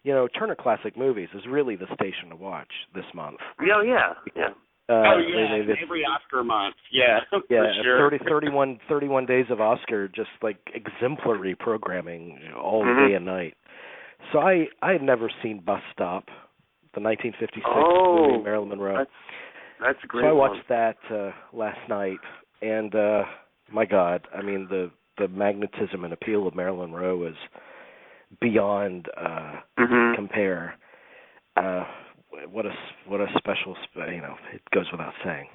Turner Classic Movies is really the station to watch this month. Oh, yeah. Every Oscar month. Yeah, for sure. 31 days of Oscar, just like exemplary programming all day and night. So I had never seen Bus Stop, the 1956 movie Marilyn Monroe. That's a great one. So I watched that last night, and my God, I mean the magnetism and appeal of Marilyn Monroe is beyond compare. What a special, it goes without saying.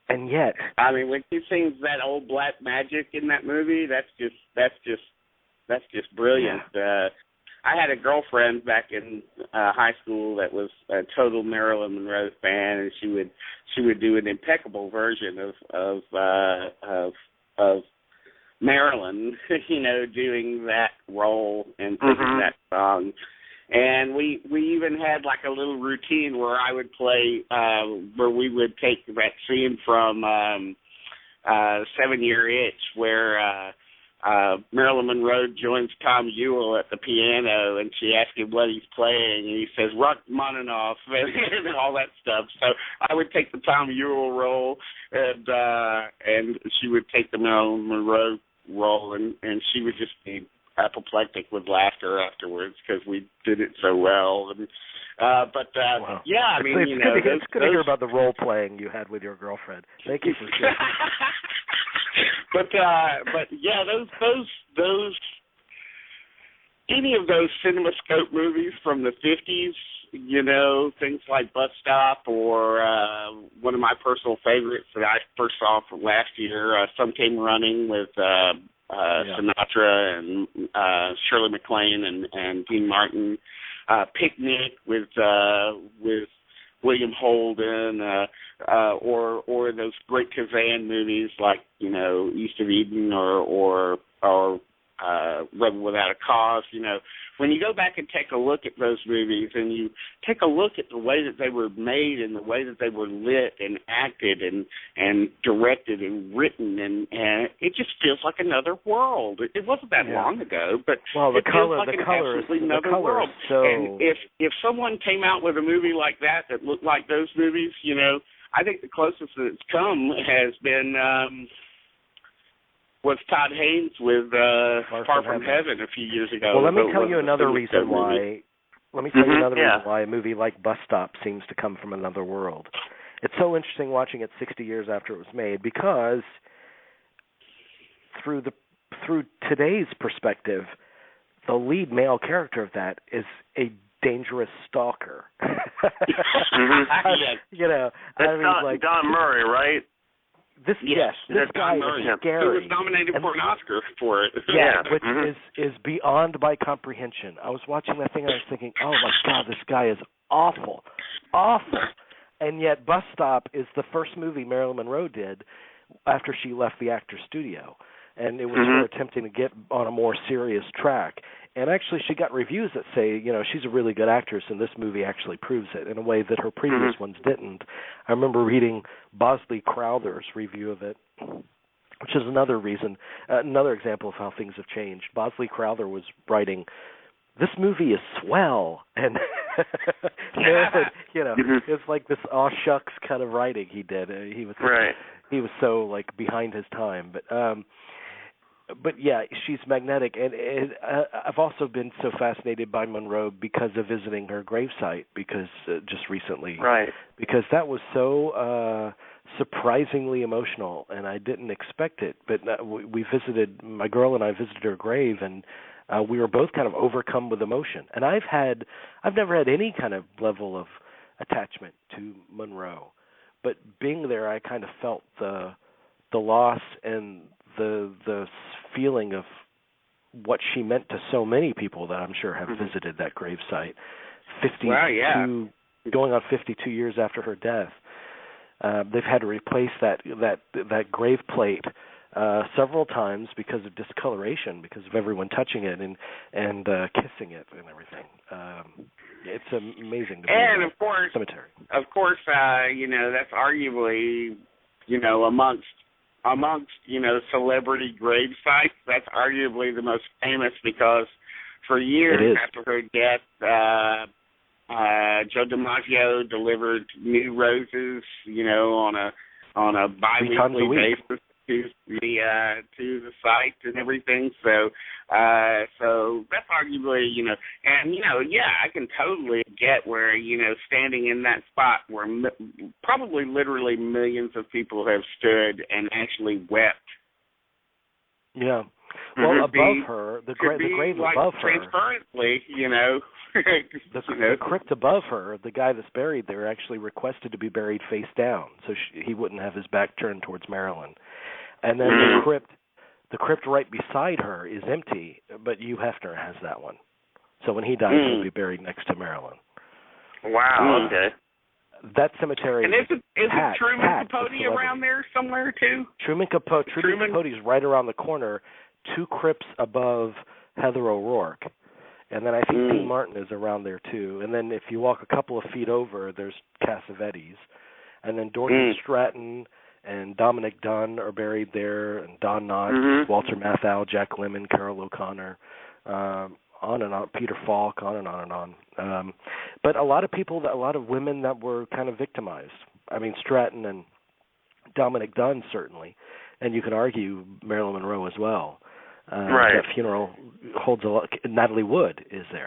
And yet, I mean, when she sings that old black magic in that movie, that's just brilliant. Yeah. I had a girlfriend back in high school that was a total Marilyn Monroe fan, and she would do an impeccable version of Marilyn, doing that role and singing that song. And we even had like a little routine where I would play, where we would take that scene from 7 Year Itch, where Marilyn Monroe joins Tom Ewell at the piano, and she asks him what he's playing, and he says Rachmaninoff and all that stuff. So I would take the Tom Ewell role, and she would take the Marilyn Monroe role, and she would just be apoplectic with laughter afterwards because we did it so well. And, wow. Yeah, I mean, it's good to hear about the role playing you had with your girlfriend. Thank you for sharing. But yeah, those any of those CinemaScope movies from the 50s, things like Bus Stop, or one of my personal favorites that I first saw from last year, Some Came Running with Sinatra and Shirley MacLaine and Dean Martin, Picnic with William Holden, or those great Kazan movies like East of Eden or Rebel Without a Cause. When you go back and take a look at those movies and you take a look at the way that they were made and the way that they were lit and acted and directed and written, and it just feels like another world. It wasn't that long ago, but it feels like an absolutely another world. And if someone came out with a movie like that looked like those movies, I think the closest that it's come has been was Todd Haynes with Far From Heaven a few years ago. Well, let me tell you another reason why. Let me tell you another reason why a movie like Bus Stop seems to come from another world. It's so interesting watching it 60 years after it was made, because through today's perspective, the lead male character of that is a dangerous stalker. That's Don Murray, right? This guy is scary. He was nominated for an Oscar for it. Which is beyond my comprehension. I was watching that thing and I was thinking, oh my God, this guy is awful. And yet Bus Stop is the first movie Marilyn Monroe did after she left the Actors Studio. And it was her attempting to get on a more serious track. And actually she got reviews that say, she's a really good actress, and this movie actually proves it in a way that her previous ones didn't. I remember reading Bosley Crowther's review of it, which is another example of how things have changed. Bosley Crowther was writing, this movie is swell, and it's like this aw shucks kind of writing he did. He was so like behind his time, but yeah, she's magnetic, and I've also been so fascinated by Monroe because of visiting her gravesite, because just recently, because that was so surprisingly emotional, and I didn't expect it. But my girl and I visited her grave, and we were both kind of overcome with emotion. And I've never had any kind of level of attachment to Monroe, but being there, I kind of felt the loss and the feeling of what she meant to so many people that I'm sure have visited that gravesite. Going on 52 years after her death, they've had to replace that grave plate several times because of discoloration, because of everyone touching it and kissing it and everything. It's amazing to be in a cemetery. Of course, that's arguably, amongst celebrity grave sites, that's arguably the most famous, because For years after her death, Joe DiMaggio delivered new roses, on a bi-weekly basis to the site and everything. So that's arguably, I can totally get where, standing in that spot where probably literally millions of people have stood and actually wept. Yeah. Well, above her, the grave like above her, transparently, the crypt above her, the guy that's buried there actually requested to be buried face down, so he wouldn't have his back turned towards Marilyn. And then the crypt right beside her is empty, but Hugh Hefner has that one. So when he dies, he'll be buried next to Marilyn. Wow. Okay. That cemetery. And is it Truman Capote around there somewhere too? Truman Capote's right around the corner, 2 crypts above Heather O'Rourke. And then I think Dean Martin is around there too. And then if you walk a couple of feet over, there's Cassavetes. And then Dorothy Stratton and Dominic Dunn are buried there, and Don Knotts, Walter Matthau, Jack Lemmon, Carol O'Connor, on and on, Peter Falk, on and on and on. But a lot of women that were kind of victimized. I mean, Stratton and Dominic Dunn certainly, and you can argue Marilyn Monroe as well. Right. That funeral holds a lot. Natalie Wood is there.